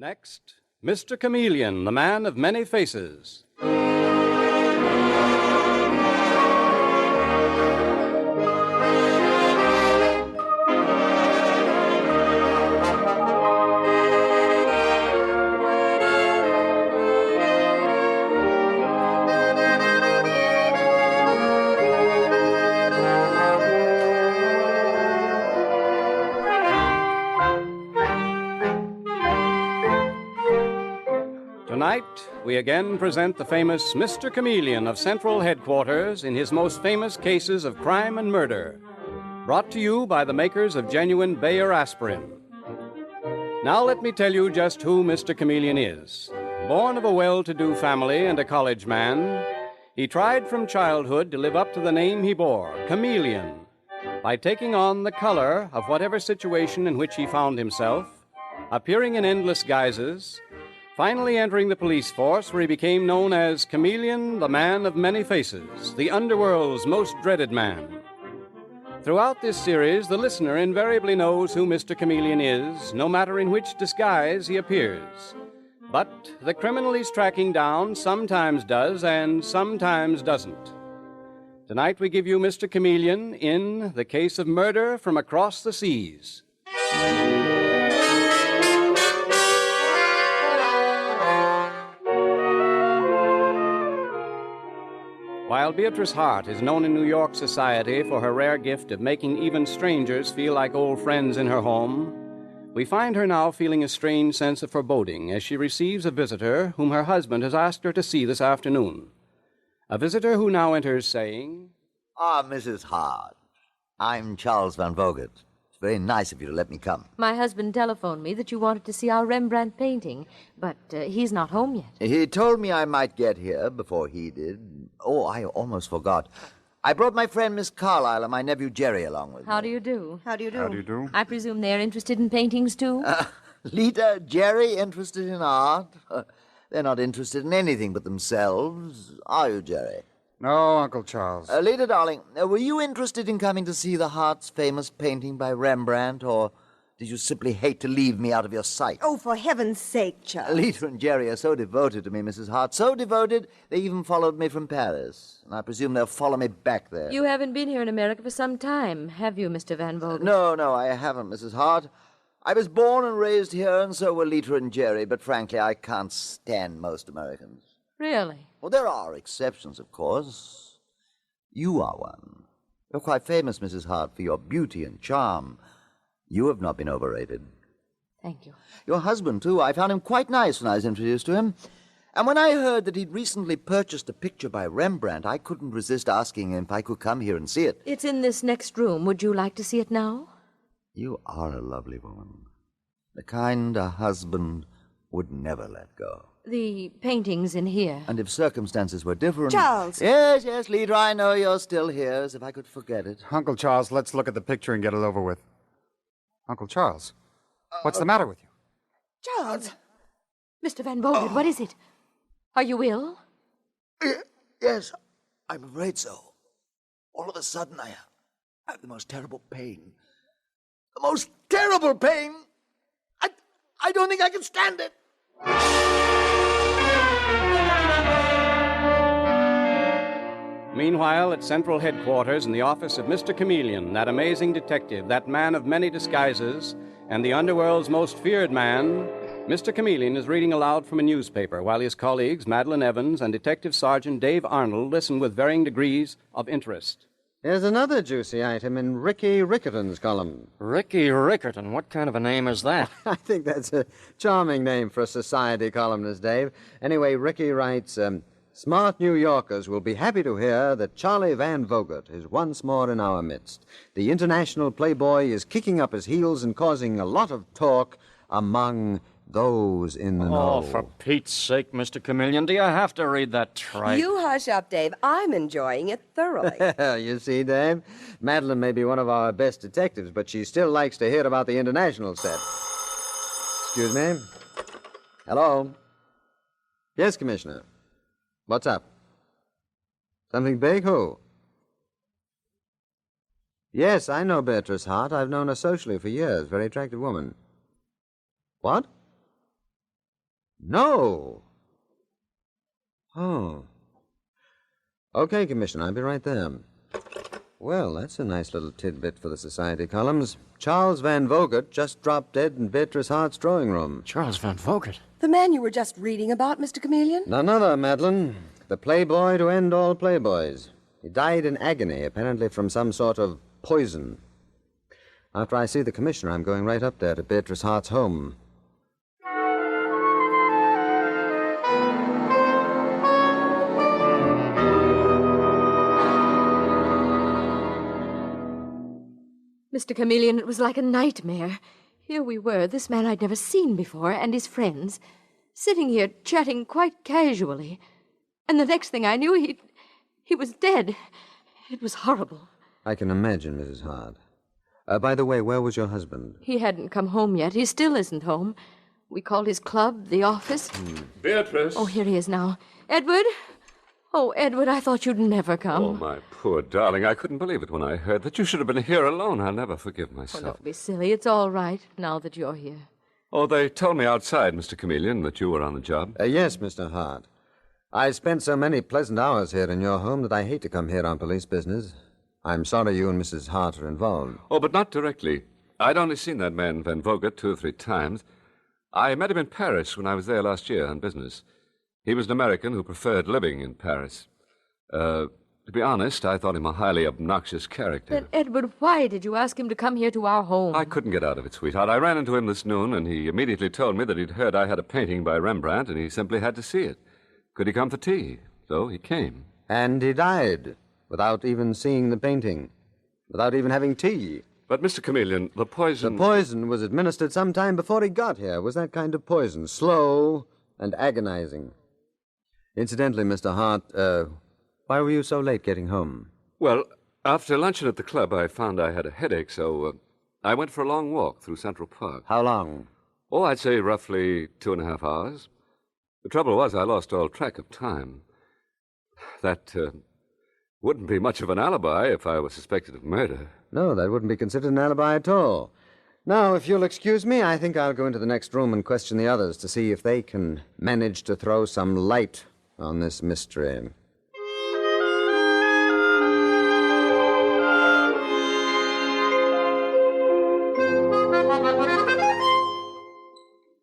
Next, Mr. Chameleon, the man of many faces. Tonight, we again present the famous Mr. Chameleon of Central Headquarters in his most famous cases of crime and murder. Brought to you by the makers of genuine Bayer aspirin. Now let me tell you just who Mr. Chameleon is. Born of a well-to-do family and a college man, he tried from childhood to live up to the name he bore, Chameleon, by taking on the color of whatever situation in which he found himself, appearing in endless guises, finally entering the police force, where he became known as Chameleon, the man of many faces, the underworld's most dreaded man. Throughout this series, the listener invariably knows who Mr. Chameleon is, no matter in which disguise he appears. But the criminal he's tracking down sometimes does and sometimes doesn't. Tonight we give you Mr. Chameleon in The Case of Murder from Across the Seas. While Beatrice Hart is known in New York society for her rare gift of making even strangers feel like old friends in her home, we find her now feeling a strange sense of foreboding as she receives a visitor whom her husband has asked her to see this afternoon. A visitor who now enters saying, Mrs. Hart. I'm Charles Van Vogt. It's very nice of you to let me come. My husband telephoned me that you wanted to see our Rembrandt painting, but he's not home yet. He told me I might get here before he did. Oh, I almost forgot. I brought my friend Miss Carlyle and my nephew Jerry along with me. How do you do? How do you do? How do you do? I presume they're interested in paintings, too? Lita, Jerry interested in art? They're not interested in anything but themselves. Are you, Jerry? No, Uncle Charles. Lita, darling, were you interested in coming to see the Hart's famous painting by Rembrandt, or did you simply hate to leave me out of your sight? Oh, for heaven's sake, Charles. Lita and Jerry are so devoted to me, Mrs. Hart, so devoted they even followed me from Paris. And I presume they'll follow me back there. You haven't been here in America for some time, have you, Mr. Van Vogt? No, I haven't, Mrs. Hart. I was born and raised here, and so were Lita and Jerry, but frankly, I can't stand most Americans. Really? Well, there are exceptions, of course. You are one. You're quite famous, Mrs. Hart, for your beauty and charm. You have not been overrated. Thank you. Your husband, too. I found him quite nice when I was introduced to him. And when I heard that he'd recently purchased a picture by Rembrandt, I couldn't resist asking him if I could come here and see it. It's in this next room. Would you like to see it now? You are a lovely woman. The kind a husband would never let go. The painting's in here. And if circumstances were different... Charles! Yes, Lita, I know you're still here, as if I could forget it. Uncle Charles, let's look at the picture and get it over with. Uncle Charles, what's the matter with you? Charles! Mr. Van Vogt, what is it? Are you ill? Yes, I'm afraid so. All of a sudden, I have the most terrible pain. The most terrible pain! I don't think I can stand it! Meanwhile, at Central Headquarters in the office of Mr. Chameleon, that amazing detective, that man of many disguises, and the underworld's most feared man, Mr. Chameleon is reading aloud from a newspaper while his colleagues, Madeline Evans and Detective Sergeant Dave Arnold, listen with varying degrees of interest. Here's another juicy item in Ricky Rickerton's column. Ricky Rickerton? What kind of a name is that? I think that's a charming name for a society columnist, Dave. Anyway, Ricky writes, smart New Yorkers will be happy to hear that Charlie Van Vogt is once more in our midst. The international playboy is kicking up his heels and causing a lot of talk among those in the know. Oh, for Pete's sake, Mr. Chameleon, do you have to read that tripe? You hush up, Dave. I'm enjoying it thoroughly. You see, Dave, Madeline may be one of our best detectives, but she still likes to hear about the international set. Excuse me? Hello? Yes, Commissioner. What's up? Something big? Who? Yes, I know Beatrice Hart. I've known her socially for years. Very attractive woman. What? No. Oh. Okay, Commissioner, I'll be right there. Well, that's a nice little tidbit for the society columns. Charles Van Vogt just dropped dead in Beatrice Hart's drawing room. Charles Van Vogt? The man you were just reading about, Mr. Chameleon? None other, Madeline. The playboy to end all playboys. He died in agony, apparently from some sort of poison. After I see the commissioner, I'm going right up there to Beatrice Hart's home. Mr. Chameleon, it was like a nightmare. Here we were, this man I'd never seen before, and his friends, sitting here chatting quite casually. And the next thing I knew, he was dead. It was horrible. I can imagine, Mrs. Hart. By the way, where was your husband? He hadn't come home yet. He still isn't home. We called his club, the office. Beatrice. Oh, here he is now. Edward? Oh, Edward, I thought you'd never come. Oh, my poor darling. I couldn't believe it when I heard that you should have been here alone. I'll never forgive Oh, myself. don't be silly. It's all right now that you're here. Oh, they told me outside, Mr. Chameleon, that you were on the job. Yes, Mr. Hart. I spent so many pleasant hours here in your home that I hate to come here on police business. I'm sorry you and Mrs. Hart are involved. Oh, but not directly. I'd only seen that man, Van Vogt, 2 or 3 times. I met him in Paris when I was there last year on business. He was an American who preferred living in Paris. To be honest, I thought him a highly obnoxious character. Then, Edward, why did you ask him to come here to our home? I couldn't get out of it, sweetheart. I ran into him this noon, and he immediately told me that he'd heard I had a painting by Rembrandt, and he simply had to see it. Could he come for tea? So he came. And he died without even seeing the painting, without even having tea. But, Mr. Chameleon, the poison... The poison was administered some time before he got here. Was that kind of poison, slow and agonizing. Incidentally, Mr. Hart, why were you so late getting home? Well, after luncheon at the club, I found I had a headache, so I went for a long walk through Central Park. How long? Oh, I'd say roughly 2.5 hours. The trouble was I lost all track of time. That wouldn't be much of an alibi if I was suspected of murder. No, that wouldn't be considered an alibi at all. Now, if you'll excuse me, I think I'll go into the next room and question the others to see if they can manage to throw some light on this mystery.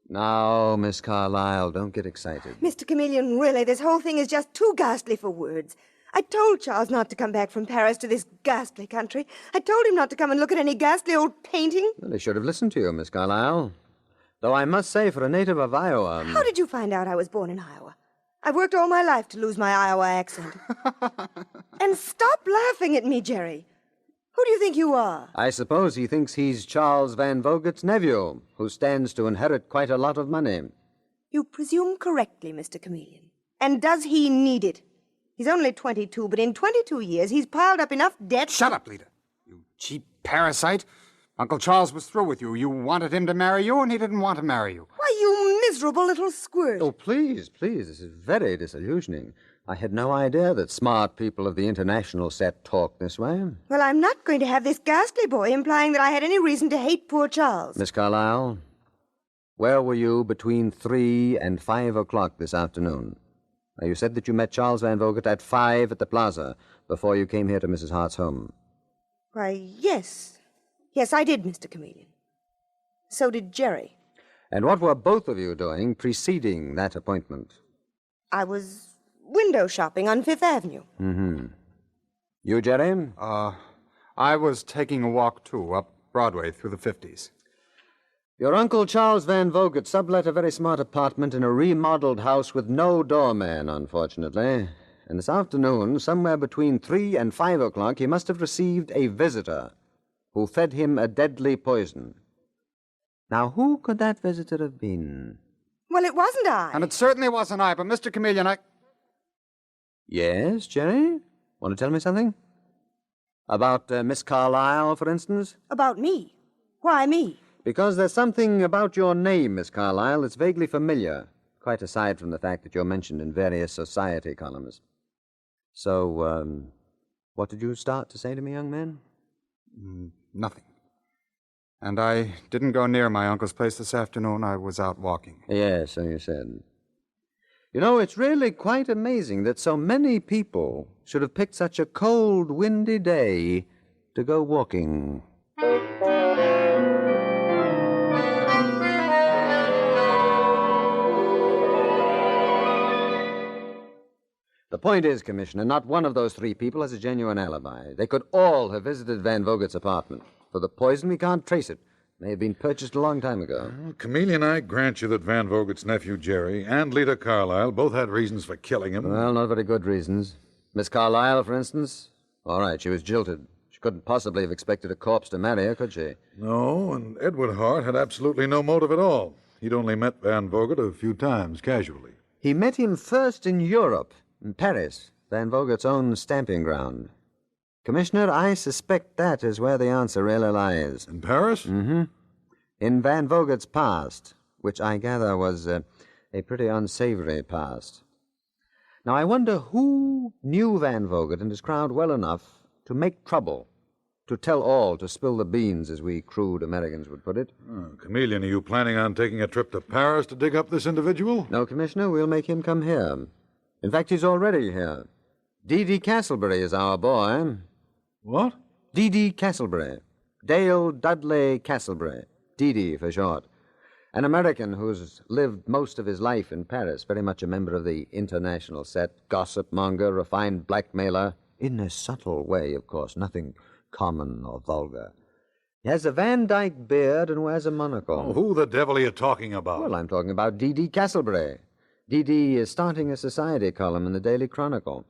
Now, Miss Carlyle, don't get excited. Mr. Chameleon, really, this whole thing is just too ghastly for words. I told Charles not to come back from Paris to this ghastly country. I told him not to come and look at any ghastly old painting. Well, they should have listened to you, Miss Carlyle. Though I must say, for a native of Iowa... How did you find out I was born in Iowa? I've worked all my life to lose my Iowa accent. And stop laughing at me, Jerry. Who do you think you are? I suppose he thinks he's Charles Van Vogt's nephew, who stands to inherit quite a lot of money. You presume correctly, Mr. Chameleon. And does he need it? He's only 22, but in 22 years he's piled up enough debt... Shut up, Lita. You cheap parasite. Uncle Charles was through with you. You wanted him to marry you, and he didn't want to marry you. Why, you miserable little squirt. Oh, please, please, this is very disillusioning. I had no idea that smart people of the international set talk this way. Well, I'm not going to have this ghastly boy implying that I had any reason to hate poor Charles. Miss Carlyle, where were you between 3 and 5 o'clock this afternoon? Now, you said that you met Charles Van Vogt at 5 at the plaza before you came here to Mrs. Hart's home. Why, yes. Yes, I did, Mr. Chameleon. So did Jerry. And what were both of you doing preceding that appointment? I was window shopping on Fifth Avenue. Mm-hmm. You, Jerry? I was taking a walk, too, up Broadway through the 50s. Your uncle Charles Van Vogt sublet a very smart apartment in a remodeled house with no doorman, unfortunately. And this afternoon, somewhere between 3 and 5 o'clock, he must have received a visitor who fed him a deadly poison. Now, who could that visitor have been? Well, it wasn't I. And it certainly wasn't I, but Mr. Chameleon, Yes, Jerry? Want to tell me something? About Miss Carlyle, for instance? About me? Why me? Because there's something about your name, Miss Carlyle, that's vaguely familiar, quite aside from the fact that you're mentioned in various society columns. So, what did you start to say to me, young man? Nothing. And I didn't go near my uncle's place this afternoon. I was out walking. Yes, so you said. You know, it's really quite amazing that so many people should have picked such a cold, windy day to go walking. The point is, Commissioner, not one of those three people has a genuine alibi. They could all have visited Van Vogelt's apartment. For the poison, we can't trace it. May have been purchased a long time ago. Well, Chameleon, I grant you that Van Vogelt's nephew, Jerry, and Lita Carlyle both had reasons for killing him. Well, not very good reasons. Miss Carlyle, for instance? All right, she was jilted. She couldn't possibly have expected a corpse to marry her, could she? No, and Edward Hart had absolutely no motive at all. He'd only met Van Vogelt a few times, casually. He met him first in Europe, in Paris, Van Vogelt's own stamping ground. Commissioner, I suspect that is where the answer really lies. In Paris? Mm-hmm. In Van Vogelt's past, which I gather was a pretty unsavory past. Now, I wonder who knew Van Vogelt and his crowd well enough to make trouble, to tell all, to spill the beans, as we crude Americans would put it. Oh, Chameleon, are you planning on taking a trip to Paris to dig up this individual? No, Commissioner, we'll make him come here. In fact, he's already here. D.D. Castlebury is our boy. What? D.D. Castlebury. Dale Dudley Castlebury. D.D. for short. An American who's lived most of his life in Paris, very much a member of the international set, gossip monger, refined blackmailer, in a subtle way, of course, nothing common or vulgar. He has a Van Dyke beard and wears a monocle. Oh, who the devil are you talking about? Well, I'm talking about D.D. Castlebury. D.D. is starting a society column in the Daily Chronicle.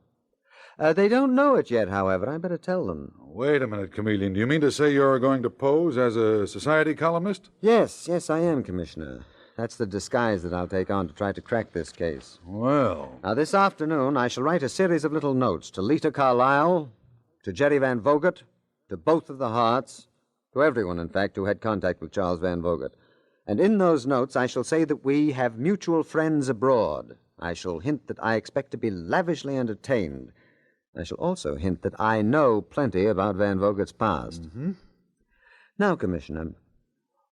They don't know it yet, however. I better tell them. Wait a minute, Chameleon. Do you mean to say you're going to pose as a society columnist? Yes, I am, Commissioner. That's the disguise that I'll take on to try to crack this case. Well... Now, this afternoon, I shall write a series of little notes to Lita Carlyle, to Jerry Van Vogeldt, to both of the Harts, to everyone, in fact, who had contact with Charles Van Vogeldt. And in those notes, I shall say that we have mutual friends abroad. I shall hint that I expect to be lavishly entertained. I shall also hint that I know plenty about Van Vogelt's past. Mm-hmm. Now, Commissioner,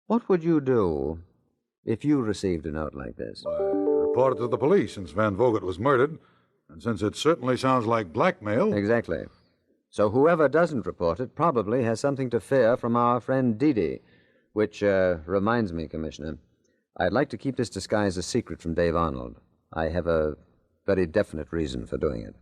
what would you do if you received a note like this? Report it to the police, since Van Vogeldt was murdered, and since it certainly sounds like blackmail. Exactly. So whoever doesn't report it probably has something to fear from our friend Dee. Which reminds me, Commissioner, I'd like to keep this disguise a secret from Dave Arnold. I have a very definite reason for doing it.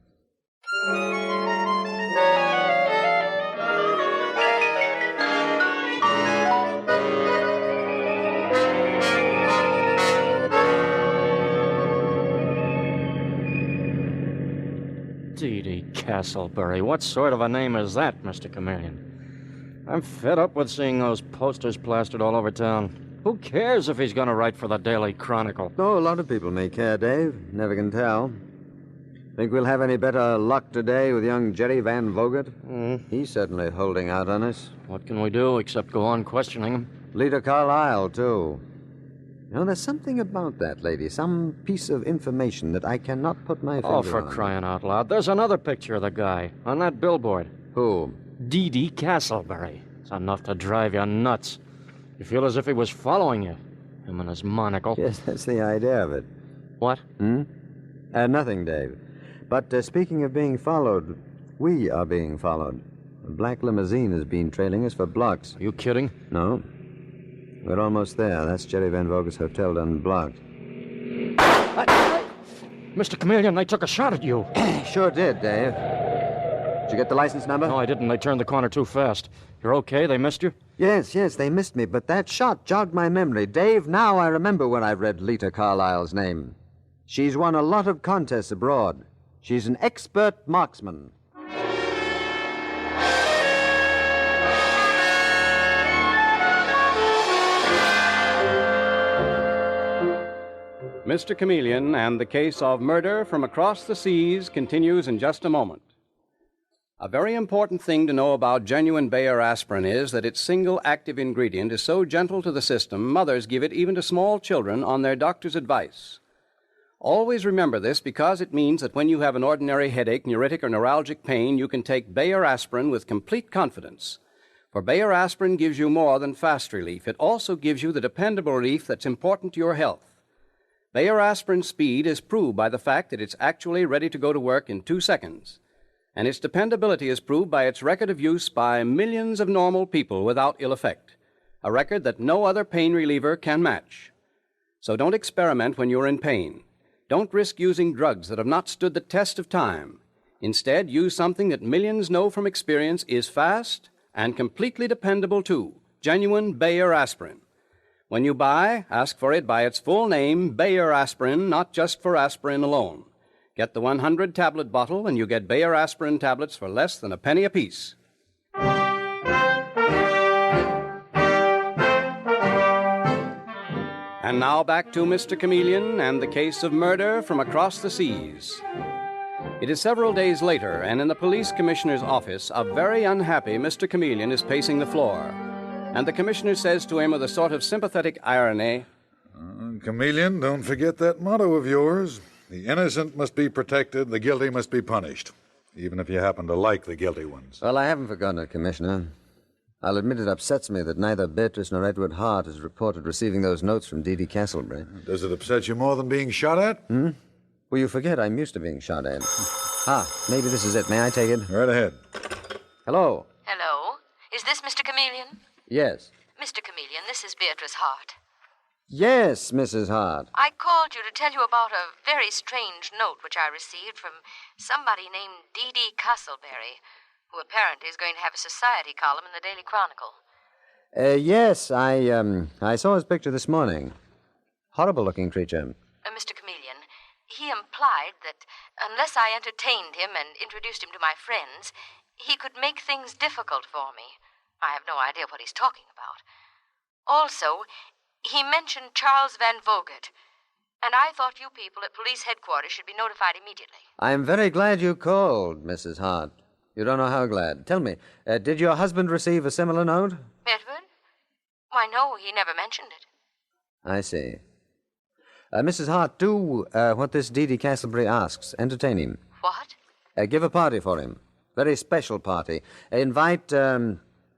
D.D. Castlebury. What sort of a name is that, Mr. Chameleon? I'm fed up with seeing those posters plastered all over town. Who cares if he's going to write for the Daily Chronicle? Oh, a lot of people may care, Dave. Never can tell. Think we'll have any better luck today with young Jerry Van Vogeldt? He's certainly holding out on us. What can we do except go on questioning him? Lita Carlyle, too. You know, there's something about that lady, some piece of information that I cannot put my finger on. Oh, for crying out loud. There's another picture of the guy on that billboard. Who? D.D. Castlebury. It's enough to drive you nuts. You feel as if he was following you. Him and his monocle. Yes, that's the idea of it. What? Nothing, Dave. But speaking of being followed, we are being followed. A black limousine has been trailing us for blocks. Are you kidding? No. We're almost there. That's Jerry Van Vogelt's hotel done blocked. Mr. Chameleon, they took a shot at you. Sure did, Dave. Did you get the license number? No, I didn't. They turned the corner too fast. You're okay? They missed you? Yes, they missed me, but that shot jogged my memory. Dave, now I remember when I read Lita Carlyle's name. She's won a lot of contests abroad. She's an expert marksman. Mr. Chameleon and the case of murder from across the seas continues in just a moment. A very important thing to know about genuine Bayer aspirin is that its single active ingredient is so gentle to the system, mothers give it even to small children on their doctor's advice. Always remember this because it means that when you have an ordinary headache, neuritic, or neuralgic pain, you can take Bayer aspirin with complete confidence. For Bayer aspirin gives you more than fast relief. It also gives you the dependable relief that's important to your health. Bayer aspirin speed is proved by the fact that it's actually ready to go to work in 2 seconds. And its dependability is proved by its record of use by millions of normal people without ill effect, a record that no other pain reliever can match. So don't experiment when you're in pain. Don't risk using drugs that have not stood the test of time. Instead, use something that millions know from experience is fast and completely dependable too, genuine Bayer aspirin. When you buy, ask for it by its full name, Bayer aspirin, not just for aspirin alone. Get the 100-tablet bottle and you get Bayer aspirin tablets for less than a penny apiece. And now back to Mr. Chameleon and the case of murder from across the seas. It is several days later, and in the police commissioner's office, a very unhappy Mr. Chameleon is pacing the floor. And the commissioner says to him with a sort of sympathetic irony, Chameleon, don't forget that motto of yours. The innocent must be protected, the guilty must be punished, even if you happen to like the guilty ones. Well, I haven't forgotten it, Commissioner. I'll admit it upsets me that neither Beatrice nor Edward Hart has reported receiving those notes from Dee Dee Castlebury. Does it upset you more than being shot at? Well, you forget I'm used to being shot at. Maybe this is it. May I take it? Right ahead. Hello? Hello? Is this Mr. Chameleon? Yes. Mr. Chameleon, this is Beatrice Hart. Yes, Mrs. Hart. I called you to tell you about a very strange note which I received from somebody named Dee Dee Castlebury, who apparently is going to have a society column in the Daily Chronicle. Yes, I saw his picture this morning. Horrible-looking creature. Mr. Chameleon, he implied that unless I entertained him and introduced him to my friends, he could make things difficult for me. I have no idea what he's talking about. Also, he mentioned Charles Van Vogt, and I thought you people at police headquarters should be notified immediately. I'm very glad you called, Mrs. Hart. You don't know how glad. Tell me, did your husband receive a similar note? Edward? Why, no, he never mentioned it. I see. Mrs. Hart, do what this Dee Dee Castlebury asks. Entertain him. What? Give a party for him. Very special party. Invite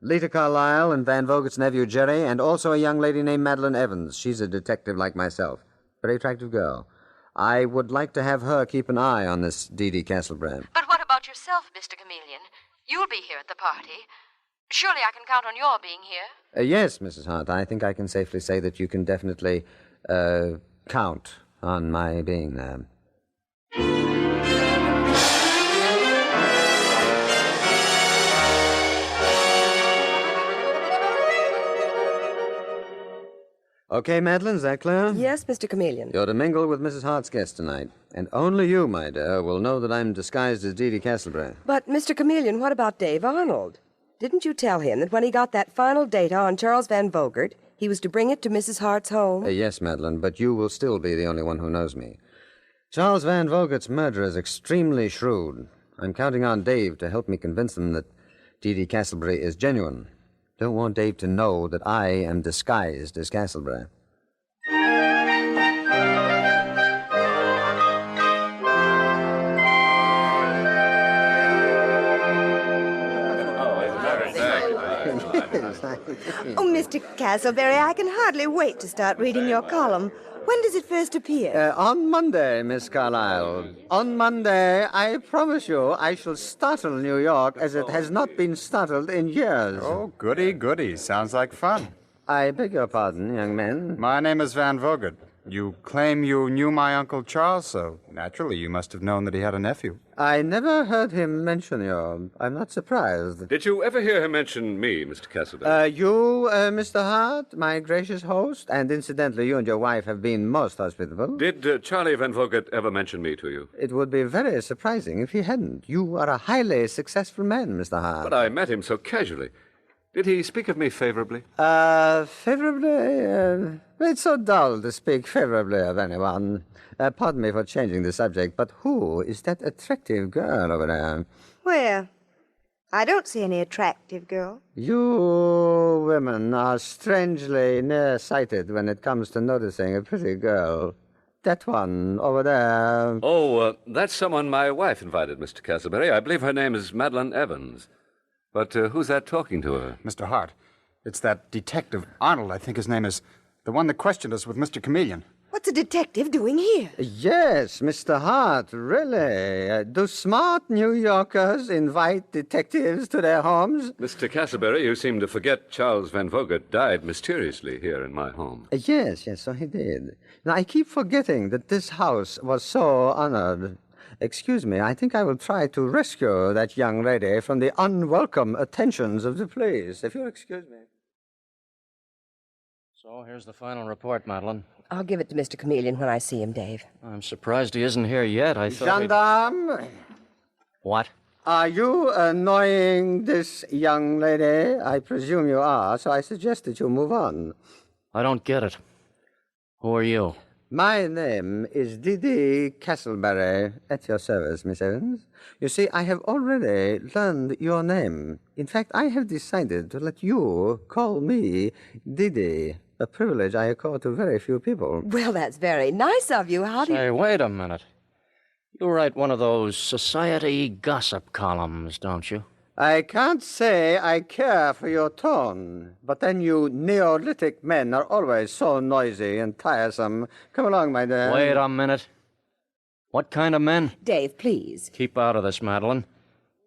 Lita Carlyle and Van Vogt's nephew Jerry, and also a young lady named Madeline Evans. She's a detective like myself. Very attractive girl. I would like to have her keep an eye on this Dee Dee Castlebury. But what about yourself, Mr. Chameleon? You'll be here at the party. Surely I can count on your being here. Yes, Mrs. Hart. I think I can safely say that you can definitely count on my being there. Okay, Madeline, is that clear? Yes, Mr. Chameleon. You're to mingle with Mrs. Hart's guest tonight. And only you, my dear, will know that I'm disguised as Dee Dee Castlebury. But, Mr. Chameleon, what about Dave Arnold? Didn't you tell him that when he got that final data on Charles Van Vogt, he was to bring it to Mrs. Hart's home? Yes, Madeline, but you will still be the only one who knows me. Charles Van Vogt's murderer is extremely shrewd. I'm counting on Dave to help me convince them that Dee Dee Castlebury is genuine. Don't want Dave to know that I am disguised as Castlebury. Oh, Mr. Castlebury, I can hardly wait to start reading your column. When does it first appear? On Monday, Miss Carlyle. On Monday, I promise you, I shall startle New York as it has not been startled in years. Oh, goody, goody. Sounds like fun. I beg your pardon, young man. My name is Van Vogt. You claim you knew my Uncle Charles, so naturally you must have known that he had a nephew. I never heard him mention you. I'm not surprised. Did you ever hear him mention me, Mr. Castlebury? You, Mr. Hart, my gracious host, and incidentally, you and your wife have been most hospitable. Did Charlie Van Vogt ever mention me to you? It would be very surprising if he hadn't. You are a highly successful man, Mr. Hart. But I met him so casually. Did he speak of me favorably? Favorably? It's so dull to speak favorably of anyone. Pardon me for changing the subject, but who is that attractive girl over there? Where? I don't see any attractive girl. You women are strangely nearsighted when it comes to noticing a pretty girl. That one over there. Oh, that's someone my wife invited, Mr. Castlebury. I believe her name is Madeline Evans. But who's that talking to her? Mr. Hart. It's that detective, Arnold, I think his name is. The one that questioned us with Mr. Chameleon. What's a detective doing here? Yes, Mr. Hart, really. Do smart New Yorkers invite detectives to their homes? Mr. Castleberry, you seem to forget Charles Van Vogt died mysteriously here in my home. Yes, so he did. Now, I keep forgetting that this house was so honored. Excuse me, I think I will try to rescue that young lady from the unwelcome attentions of the police, if you'll excuse me. So here's the final report, Madeline. I'll give it to Mr. Chameleon when I see him, Dave. I'm surprised he isn't here yet. I thought Gendarme, What? are you annoying this young lady? I presume you are, so I suggest that you move on. I don't get it. Who are you? My name is Didi Castleberry, at your service, Miss Evans. You see, I have already learned your name. In fact, I have decided to let you call me Didi, a privilege I accord to very few people. Well, that's very nice of you. How do you... Hey, wait a minute. You write one of those society gossip columns, don't you? I can't say I care for your tone, but then you Neolithic men are always so noisy and tiresome. Come along, my dear. Wait a minute. What kind of men? Dave, please. Keep out of this, Madeline.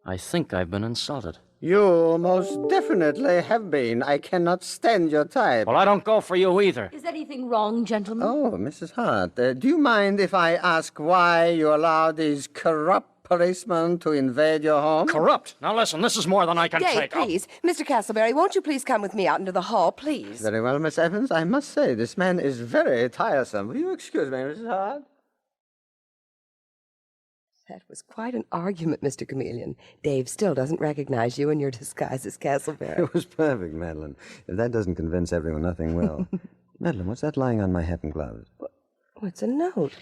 I think I've been insulted. You most definitely have been. I cannot stand your type. Well, I don't go for you either. Is anything wrong, gentlemen? Oh, Mrs. Hart, do you mind if I ask why you allow these corrupt policemen to invade your home? Corrupt. Now listen, this is more than I can Dave, take. please. Mr. Castleberry, won't you please come with me out into the hall, please? Very well, Miss Evans. I must say, this man is very tiresome. Will you excuse me, Mrs. Hart? That was quite an argument, Mr. Chameleon. Dave still doesn't recognize you in your disguise as Castleberry. It was perfect, Madeline. If that doesn't convince everyone, nothing will. Madeline, what's that lying on my hat and gloves? What's a note?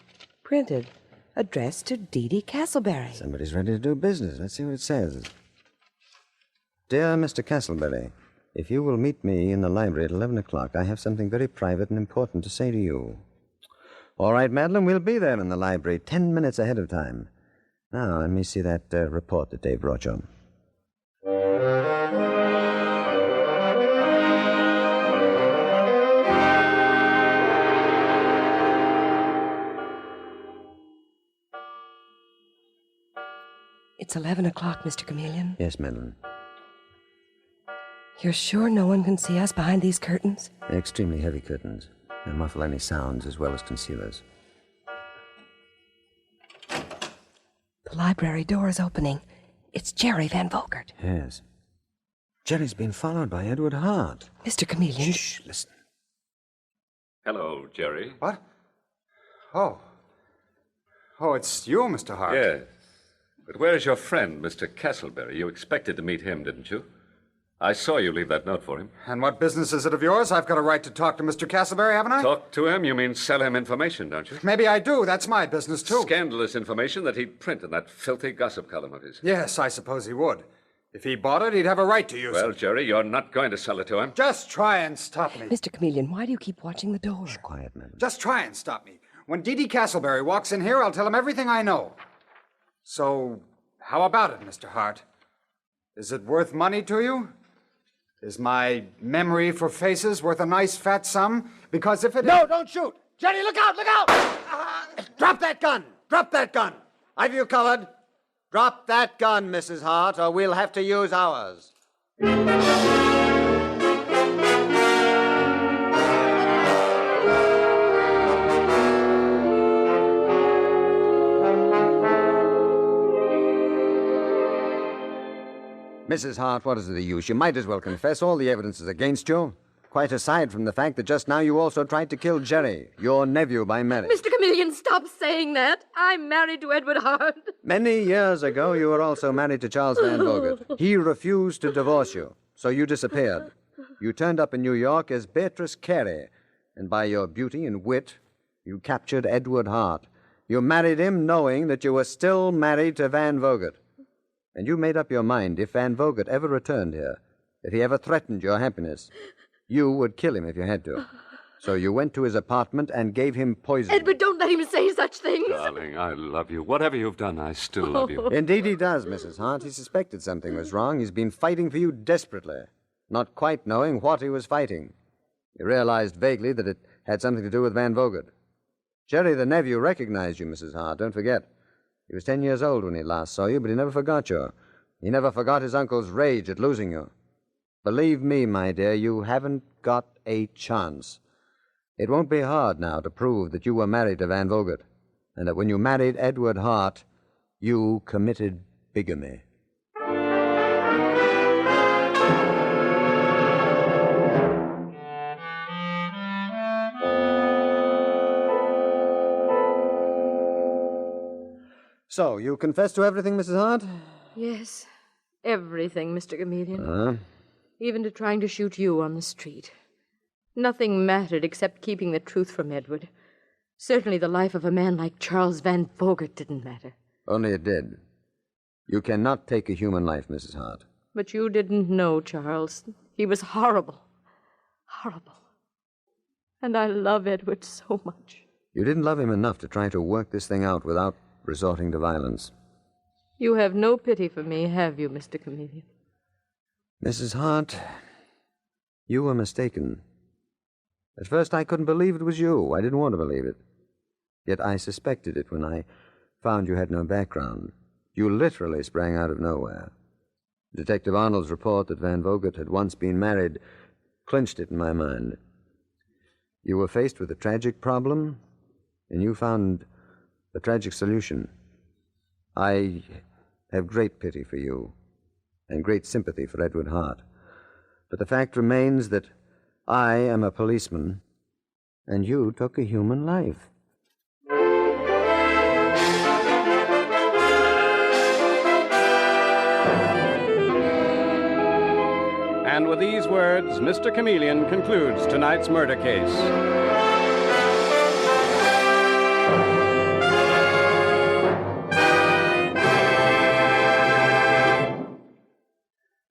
Printed. Addressed to Didi Castleberry. Somebody's ready to do business. Let's see what it says. Dear Mr. Castleberry, if you will meet me in the library at 11 o'clock, I have something very private and important to say to you. All right, Madeline, we'll be there in the library 10 minutes ahead of time. Now, let me see that report that Dave brought you. It's 11 o'clock, Mr. Chameleon. Yes, Madeline. You're sure no one can see us behind these curtains? Extremely heavy curtains. They muffle any sounds as well as concealers. The library door is opening. It's Jerry Van Vogt. Yes. Jerry's been followed by Edward Hart. Mr. Chameleon. Shh, listen. Hello, Jerry. What? Oh, it's you, Mr. Hart. Yes. But where is your friend, Mr. Castleberry? You expected to meet him, didn't you? I saw you leave that note for him. And what business is it of yours? I've got a right to talk to Mr. Castleberry, haven't I? Talk to him? You mean sell him information, don't you? Maybe I do. That's my business, too. Scandalous information that he'd print in that filthy gossip column of his. Yes, I suppose he would. If he bought it, he'd have a right to use Well, it. Jerry, you're not going to sell it to him. Just try and stop me. Mr. Chameleon, why do you keep watching the door? Quiet, Madeline. Just try and stop me. When Didi Castleberry walks in here, I'll tell him everything I know. So, how about it, Mr. Hart? Is it worth money to you? Is my memory for faces worth a nice fat sum? Because if it... No, don't shoot! Jenny, look out! Look out! Drop that gun! Drop that gun! Have you covered? Drop that gun, Mrs. Hart, or we'll have to use ours. Mrs. Hart, what is the use? You might as well confess. All the evidence is against you. Quite aside from the fact that just now you also tried to kill Jerry, your nephew by marriage. Mr. Chameleon, stop saying that. I'm married to Edward Hart. Many years ago, you were also married to Charles Van Vogt. He refused to divorce you, so you disappeared. You turned up in New York as Beatrice Carey, and by your beauty and wit, you captured Edward Hart. You married him knowing that you were still married to Van Vogt. And you made up your mind if Van Vogt ever returned here, if he ever threatened your happiness, you would kill him if you had to. So you went to his apartment and gave him poison. Edward, don't let him say such things. Darling, I love you. Whatever you've done, I still love you. Indeed he does, Mrs. Hart. He suspected something was wrong. He's been fighting for you desperately, not quite knowing what he was fighting. He realized vaguely that it had something to do with Van Vogt. Jerry, the nephew, recognized you, Mrs. Hart. Don't forget. He was 10 years old when he last saw you, but he never forgot you. He never forgot his uncle's rage at losing you. Believe me, my dear, you haven't got a chance. It won't be hard now to prove that you were married to Van Vogt, and that when you married Edward Hart, you committed bigamy. So, you confess to everything, Mrs. Hart? Yes, everything, Mr. Chameleon. Even to trying to shoot you on the street. Nothing mattered except keeping the truth from Edward. Certainly the life of a man like Charles Van Vogt didn't matter. Only it did. You cannot take a human life, Mrs. Hart. But you didn't know, Charles. He was horrible. Horrible. And I love Edward so much. You didn't love him enough to try to work this thing out without resorting to violence. You have no pity for me, have you, Mr. Chameleon? Mrs. Hart, you were mistaken. At first I couldn't believe it was you. I didn't want to believe it. Yet I suspected it when I found you had no background. You literally sprang out of nowhere. Detective Arnold's report that Van Vogt had once been married clinched it in my mind. You were faced with a tragic problem, and you found a tragic solution. I have great pity for you and great sympathy for Edward Hart. But the fact remains that I am a policeman, and you took a human life. And with these words, Mr. Chameleon concludes tonight's murder case.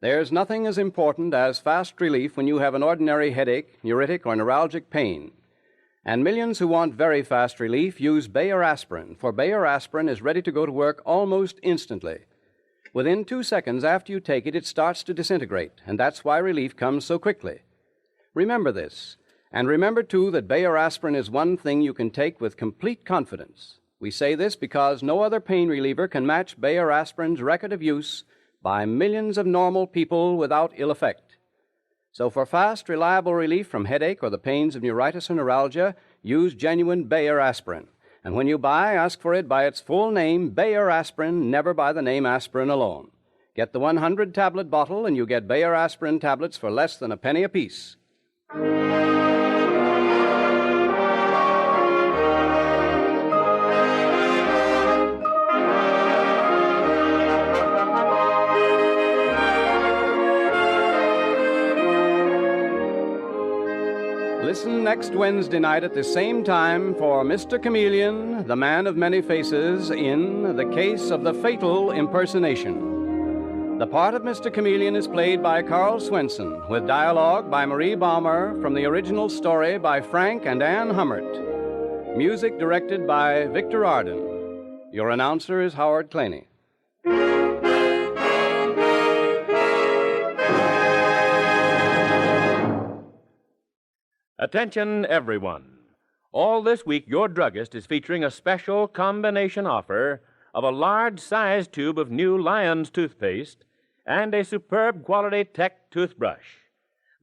There's nothing as important as fast relief when you have an ordinary headache, neuritic, or neuralgic pain. And millions who want very fast relief use Bayer aspirin, for Bayer aspirin is ready to go to work almost instantly. Within 2 seconds after you take it, it starts to disintegrate, and that's why relief comes so quickly. Remember this, and remember, too, that Bayer aspirin is one thing you can take with complete confidence. We say this because no other pain reliever can match Bayer aspirin's record of use by millions of normal people without ill effect. So for fast, reliable relief from headache or the pains of neuritis or neuralgia, use genuine Bayer aspirin. And when you buy, ask for it by its full name, Bayer aspirin, never by the name aspirin alone. Get the 100-tablet bottle and you get Bayer aspirin tablets for less than a penny apiece. Listen next Wednesday night at the same time for Mr. Chameleon, the man of many faces, in The Case of the Fatal Impersonation. The part of Mr. Chameleon is played by Carl Swenson, with dialogue by Marie Baumer from the original story by Frank and Ann Hummert. Music directed by Victor Arden. Your announcer is Howard Claney. Attention, everyone. All this week, your druggist is featuring a special combination offer of a large-sized tube of new Lion's toothpaste and a superb quality Tech toothbrush.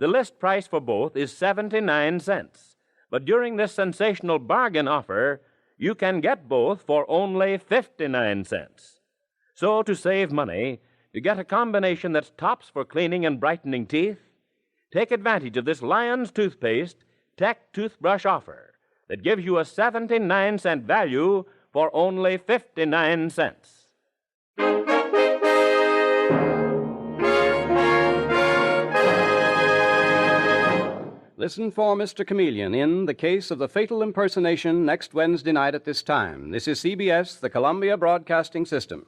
The list price for both is 79 cents, but during this sensational bargain offer, you can get both for only 59 cents. So, to save money, to get a combination that's tops for cleaning and brightening teeth, take advantage of this Lion's toothpaste Tech toothbrush offer that gives you a 79-cent value for only 59 cents. Listen for Mr. Chameleon in The Case of the Fatal Impersonation next Wednesday night at this time. This is CBS, the Columbia Broadcasting System.